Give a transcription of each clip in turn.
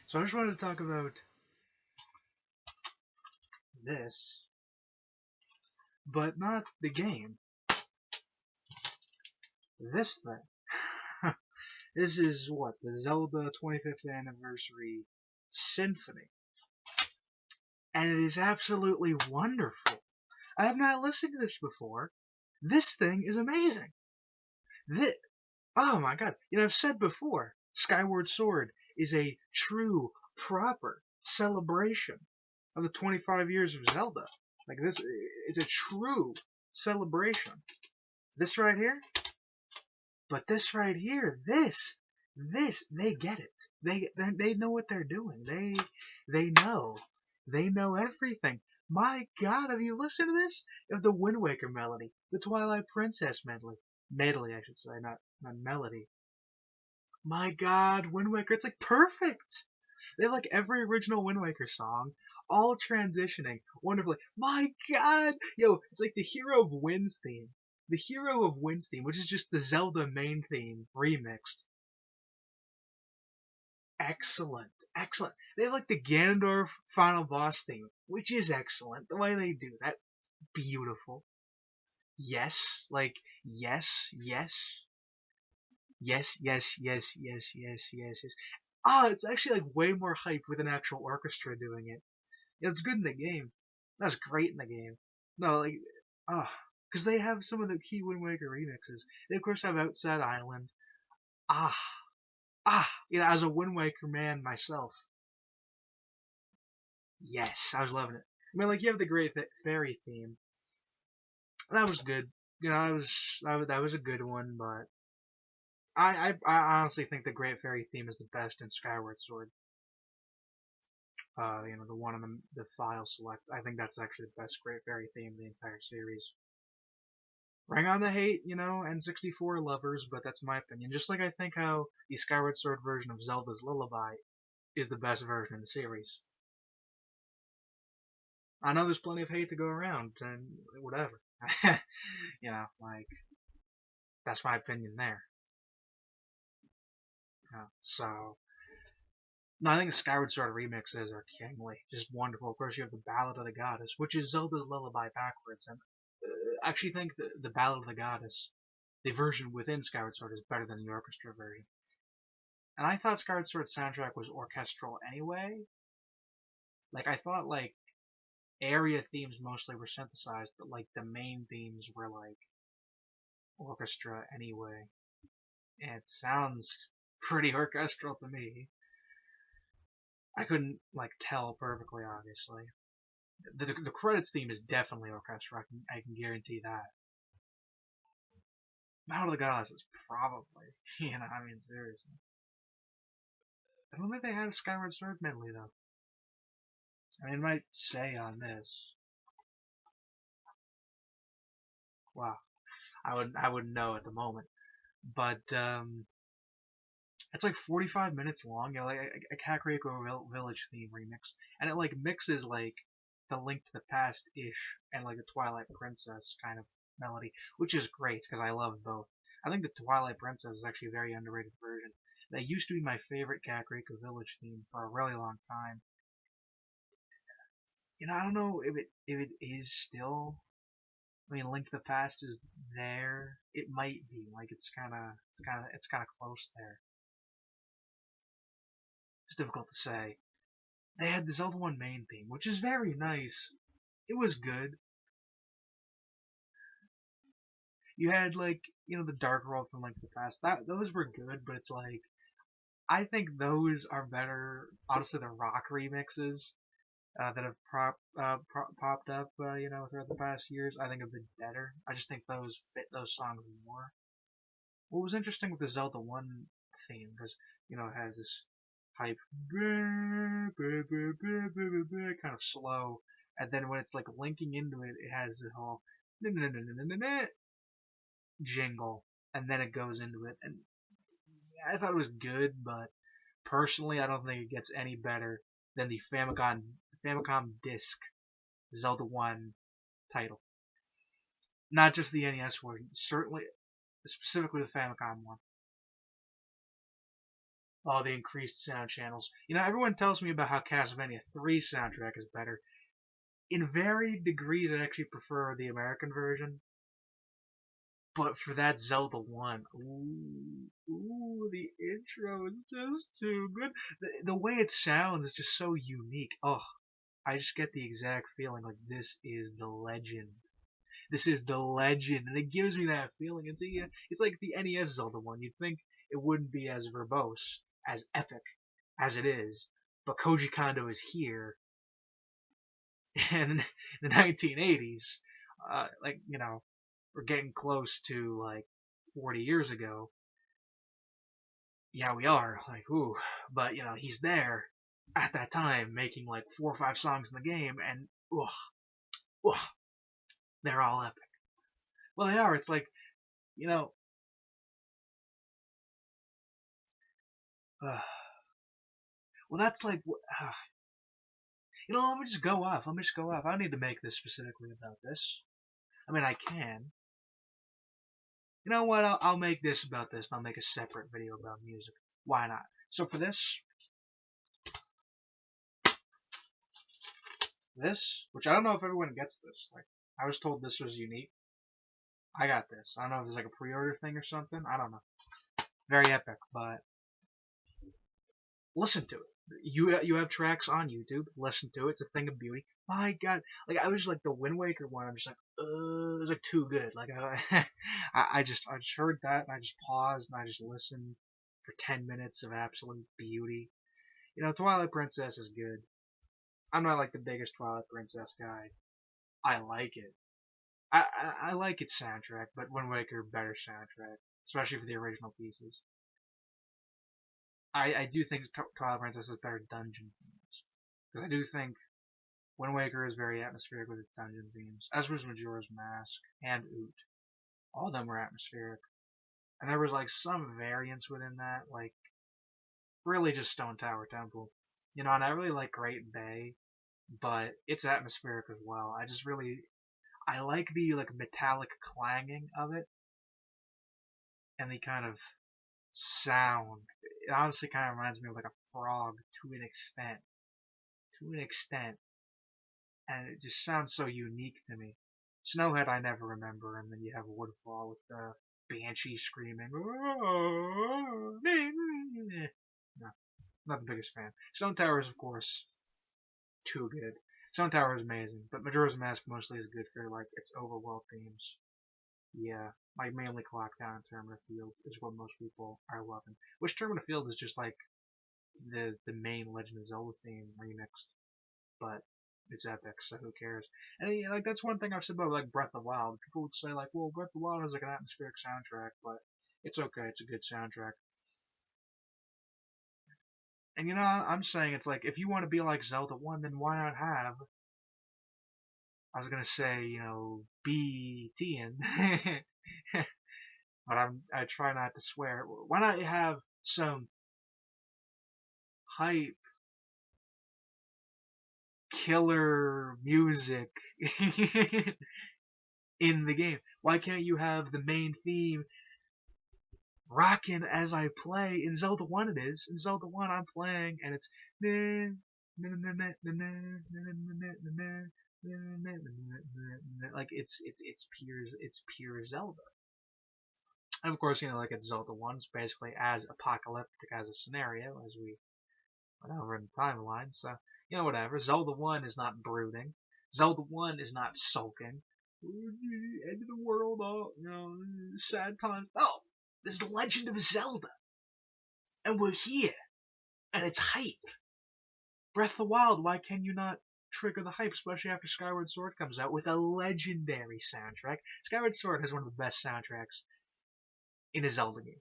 So I just wanted to talk about this, but not the game. This thing. This is what? The Zelda 25th Anniversary Symphony. And it is absolutely wonderful. I have not listened to this before. This thing is amazing. This, oh my god. I've said before, Skyward Sword is a true, proper celebration of the 25 years of Zelda. Like, this is a true celebration. This right here, but this right here, they get it. They know what they're doing. They know everything. My God, have you listened to this? You have the Wind Waker melody, the Twilight Princess medley, I should say, not melody. My God, Wind Waker, it's like perfect. They have like every original Wind Waker song, all transitioning wonderfully. My God, yo, it's like the Hero of Winds theme. The Hero of Winds theme, which is just the Zelda main theme remixed. Excellent, excellent. They have like the Ganondorf final boss theme, which is excellent. The way they do that, beautiful. Yes, like yes, yes. Ah, it's actually like way more hype with an actual orchestra doing it. Yeah, it's good in the game. That's great in the game. No, like, because they have some of the key Wind Waker remixes. They of course have Outside Island. Ah, as a Wind Waker man myself, yes, I was loving it. I mean, like, you have the Great Fairy theme. That was good. That was a good one, but I honestly think the Great Fairy theme is the best in Skyward Sword. The one on the file select. I think that's actually the best Great Fairy theme in the entire series. Bring on the hate, N64 lovers, but that's my opinion. Just like I think how the Skyward Sword version of Zelda's Lullaby is the best version in the series. I know there's plenty of hate to go around, and whatever. Like, that's my opinion there. So, no, I think the Skyward Sword remixes are kingly. Just wonderful. Of course, you have the Ballad of the Goddess, which is Zelda's Lullaby backwards, and I actually think the Ballad of the Goddess, the version within Skyward Sword, is better than the orchestra version. And I thought Skyward Sword's soundtrack was orchestral anyway. Like, I thought, like, area themes mostly were synthesized, but, like, the main themes were, like, orchestra anyway. And it sounds pretty orchestral to me. I couldn't, like, tell perfectly, obviously. The credits theme is definitely orchestral, I can guarantee that. Battle of the Gods is probably, I mean, seriously. I don't think they had a Skyward Sword medley, though. I mean, it might say on this. Wow. I wouldn't know at the moment. But, it's like 45 minutes long, like a Kakariko Village theme remix. And it, like, mixes, like, the Link to the Past-ish and, like, the Twilight Princess kind of melody, which is great, because I love both. I think the Twilight Princess is actually a very underrated version. That used to be my favorite Kakariko Village theme for a really long time. I don't know if it is still. I mean, Link to the Past is there. It might be like it's kind of close there. It's difficult to say. They had the Zelda 1 main theme, which is very nice. It was good. You had, like, the Dark World from Link to the Past. Those were good, but it's like, I think those are better. Honestly, the rock remixes that have popped up, throughout the past years, I think have been better. I just think those fit those songs more. What was interesting with the Zelda 1 theme, because, it has this hype, kind of slow, and then when it's, like, linking into it, it has the whole jingle, and then it goes into it, and I thought it was good, but personally, I don't think it gets any better than the Famicom Disc Zelda 1 title. Not just the NES version, certainly, specifically the Famicom one. Oh, the increased sound channels. Everyone tells me about how Castlevania 3 soundtrack is better. In varied degrees, I actually prefer the American version. But for that Zelda 1, the intro is just too good. The way it sounds is just so unique. Oh, I just get the exact feeling like this is the legend. This is the legend, and it gives me that feeling. It's like the NES Zelda 1. You'd think it wouldn't be as verbose, as epic as it is, but Koji Kondo is here, and in the 1980s, we're getting close to like 40 years ago. Yeah, we are. Like, ooh. But, he's there at that time making like 4 or 5 songs in the game, and ooh, they're all epic. Well, they are. It's like, you know, uh, well, that's like, let me just go off. Let me just go off. I don't need to make this specifically about this. I mean, I can. You know what? I'll make this about this, and I'll make a separate video about music. Why not? So for this, which I don't know if everyone gets this. Like, I was told this was unique. I got this. I don't know if there's like a pre-order thing or something. I don't know. Very epic, but listen to it. You have tracks on YouTube. Listen to it. It's a thing of beauty. My God, like I was like the Wind Waker one. I'm just like, it was like too good. Like I just heard that and I just paused and I just listened for 10 minutes of absolute beauty. Twilight Princess is good. I'm not like the biggest Twilight Princess guy. I like it. I like its soundtrack, but Wind Waker better soundtrack, especially for the original pieces. I do think Twilight Princess has better dungeon themes because I do think Wind Waker is very atmospheric with its dungeon themes, as was Majora's Mask and Oot. All of them were atmospheric, and there was like some variance within that, like really just Stone Tower Temple. And I really like Great Bay, but it's atmospheric as well. I like the like metallic clanging of it and the kind of sound. It honestly kind of reminds me of like a frog to an extent. To an extent. And it just sounds so unique to me. Snowhead I never remember, and then you have Woodfall with the Banshee screaming. No, not the biggest fan. Stone Tower is, of course, too good. Stone Tower is amazing, but Majora's Mask mostly is good for like its overworld themes. Yeah, like mainly Clock Town and Termina Field is what most people are loving. Which Termina Field is just like the main Legend of Zelda theme remixed, but it's epic, so who cares? And like that's one thing I've said about like Breath of the Wild. People would say like, well, Breath of the Wild has like an atmospheric soundtrack, but it's okay. It's a good soundtrack. And I'm saying it's like if you want to be like Zelda 1, then why not have? I was gonna say BTN, but I try not to swear. Why not have some hype killer music in the game? Why can't you have the main theme rocking as I play? In Zelda 1 it is. In Zelda 1 I'm playing and it's like it's pure Zelda. And of course, like it's Zelda 1, it's basically as apocalyptic as a scenario as we went over in the timeline. So, whatever. Zelda 1 is not brooding. Zelda 1 is not sulking. End of the world, sad times. Oh, this is the Legend of Zelda. And we're here. And it's hype. Breath of the Wild, why can you not trigger the hype, especially after Skyward Sword comes out with a legendary soundtrack? Skyward Sword has one of the best soundtracks in a Zelda game.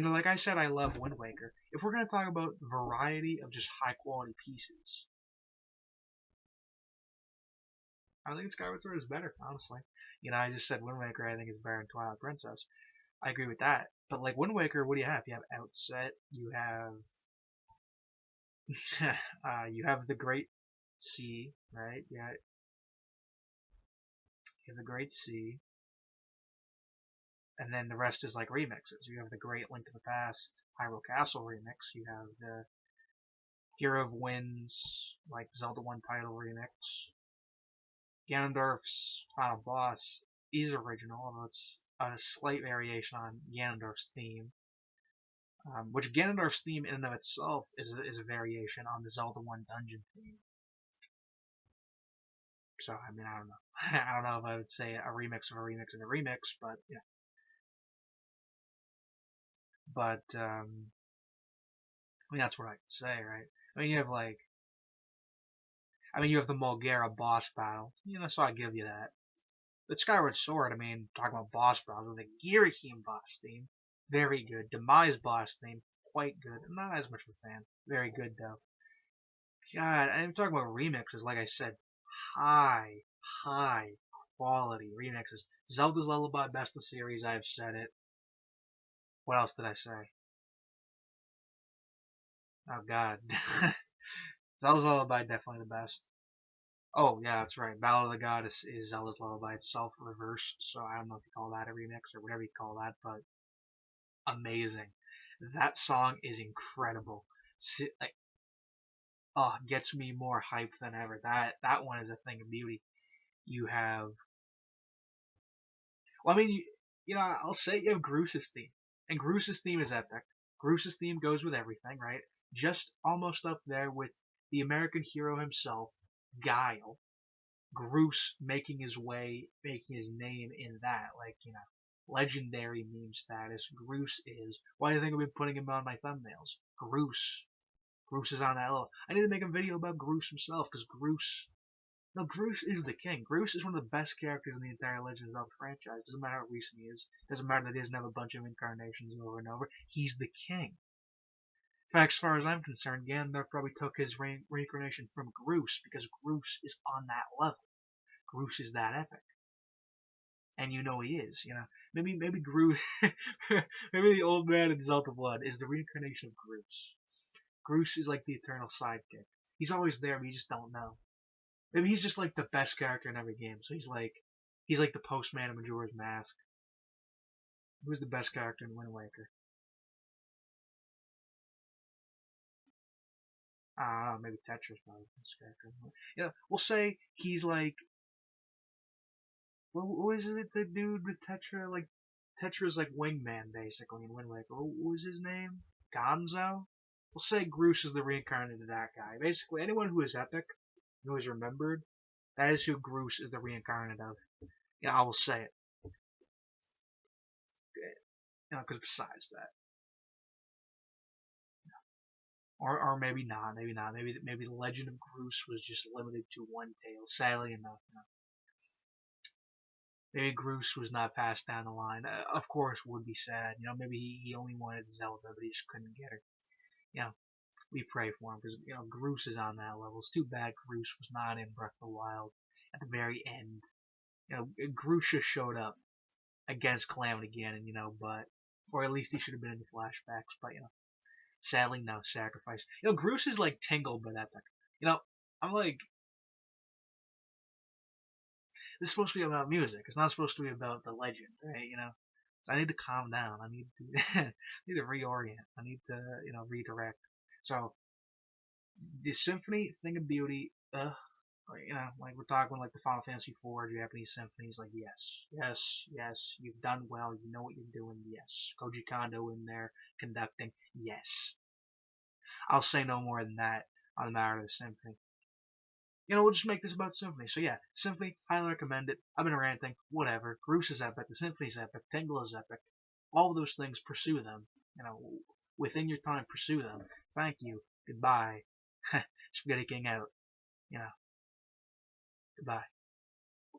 Like I said, I love Wind Waker. If we're going to talk about variety of just high quality pieces, I think Skyward Sword is better, honestly. I just said Wind Waker I think is better than Twilight Princess. I agree with that. But like Wind Waker, what do you have? You have Outset, you have you have the Great Sea, right? Yeah, you have the Great Sea. and then the rest is like remixes. You have the Great Link to the Past Hyrule Castle remix. You have the Hero of Winds, like Zelda 1 title remix. Ganondorf's final boss is original, although it's a slight variation on Ganondorf's theme. Which Ganondorf's theme in and of itself is a variation on the Zelda 1 dungeon theme. So, I mean, I don't know. I don't know if I would say a remix of a remix of a remix, but yeah. But, I mean, that's what I could say, right? I mean, you have you have the Mulgara boss battle, so I give you that. But Skyward Sword, I mean, talking about boss battles, the Girahim boss theme, very good. Demise boss theme, quite good. I'm not as much of a fan. Very good, though. God, I'm talking about remixes, like I said, high quality remixes. Zelda's Lullaby, best of series, I've said it. What else did I say? Oh, God. Zelda's Lullaby, definitely the best. Oh, yeah, that's right. Ballad of the God is Zelda's Lullaby itself reversed, so I don't know if you call that a remix or whatever you call that, but amazing. That song is incredible. Gets me more hyped than ever. That one is a thing of beauty. You have, well, I mean, I'll say you have Groos's theme, and Groos's theme is epic. Groos's theme goes with everything, right? Just almost up there with the American hero himself, Guile. Groos making his name in that, legendary meme status. Groos is. Why do you think I've been putting him on my thumbnails? Groos. Groos is on that level. I need to make a video about Groos himself, because Groos is the king. Groos is one of the best characters in the entire Legend of Zelda franchise. Doesn't matter how recent he is. Doesn't matter that he doesn't have a bunch of incarnations over and over. He's the king. In fact, as far as I'm concerned, Ganondorf probably took his reincarnation from Groos, because Groos is on that level. Groos is that epic. And he is, Maybe Groos, maybe the old man in Zelda Blood is the reincarnation of Groos. Groos is like the eternal sidekick. He's always there, but you just don't know. Maybe he's just like the best character in every game. So he's like the postman of Majora's Mask. Who's the best character in Wind Waker? Maybe Tetra's probably the best character. We'll say he's like, what was it, the dude with Tetra? Like, Tetra's like wingman, basically, in Wind Waker. What was his name? Gonzo? We'll say Groos is the reincarnate of that guy. Basically, anyone who is epic, who is remembered, that is who Groos is the reincarnate of. I will say it. Because besides that, or maybe not, maybe the Legend of Groos was just limited to one tale. Sadly enough, maybe Groos was not passed down the line. Of course, would be sad. Maybe he only wanted Zelda, but he just couldn't get her. We pray for him, because Groos is on that level. It's too bad Groos was not in Breath of the Wild at the very end. Groos just showed up against Calamity Ganon, but or at least he should have been in the flashbacks. But sadly, no sacrifice. Groos is like Tingle but epic. I'm like, this is supposed to be about music. It's not supposed to be about the legend, right? So I need to calm down. I need to need to reorient. I need to redirect. So the symphony thing of beauty, like we're talking like the Final Fantasy IV Japanese symphonies, like yes, you've done well, you know what you're doing, yes. Koji Kondo in there conducting, yes. I'll say no more than that on the matter of the symphony. We'll just make this about symphony. So yeah, symphony, highly recommend it. I've been ranting, whatever. Groos is epic, the symphony's epic, Tingle is epic. All of those things, pursue them. Within your time, pursue them. Thank you. Goodbye. Spaghetti King out. Goodbye.